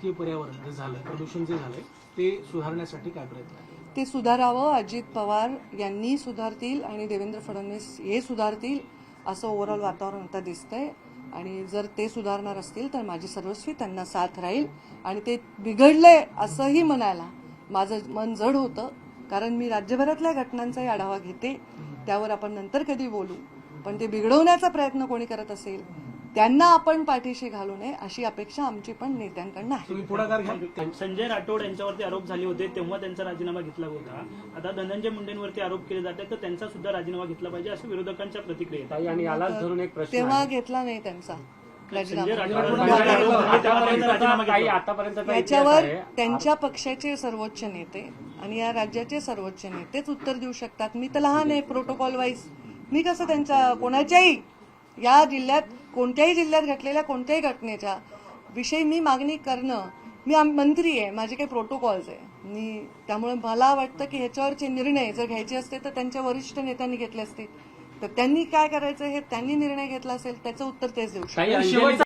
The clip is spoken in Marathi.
राजकीय पर्यावरण जे झालं, प्रदूषण जे झालंय ते सुधारण्यासाठी काय प्रयत्न आहे? ते सुधारावं, अजित पवार यांनी सुधारतील आणि देवेंद्र फडणवीस हे सुधारतील असं ओव्हरऑल वातावरण आता दिसतंय. आणि जर ते सुधारणार असतील तर माझी सर्वस्वी त्यांना साथ राहील. आणि ते बिघडले असंही म्हणायला माझं मन जड होतं, कारण मी राज्यभरातल्या घटनांचाही आढावा घेते, त्यावर आपण नंतर कधी बोलू. पण ते बिघडवण्याचा प्रयत्न कोणी करत असेल त्यांना आपण पाठीशी घालू नये अशी अपेक्षा आमची पण नेत्यांकडनं आहे. तुम्ही पुढाकार घ्या. संजय राठोड यांच्यावरती आरोप झाले होते तेव्हा त्यांचा राजीनामा घेतला होता. आता धनंजय मुंडेंवरती आरोप केले जातात तर त्यांचा सुद्धा राजीनामा घेतला पाहिजे अशा विरोधकांच्या प्रतिक्रिया आहेत. आणि यालाच धरून एक प्रश्न तेव्हा घेतला नाही त्यांचा संजय राजीनामा. आतापर्यंत याच्यावर त्यांच्या पक्षाचे सर्वोच्च नेते आणि या राज्याचे सर्वोच्च नेतेच उत्तर देऊ शकतात. मी तर लहान आहे प्रोटोकॉल वाईज. मी कसं त्यांच्या कोणाच्याही या जिल्ह्यात कोणत्याही जिल्ह्यात घडलेल्या कोणत्याही घटनेच्या विषयी मी मागणी करणं, मी मंत्री आहे, माझे काही प्रोटोकॉल्स आहे. मी त्यामुळे मला वाटतं की ह्याच्यावरचे निर्णय जर घ्यायचे असते तर त्यांच्या वरिष्ठ नेत्यांनी घेतले असते. तर त्यांनी काय करायचं हे त्यांनी निर्णय घेतला असेल त्याचं उत्तर तेच देऊ शकतात.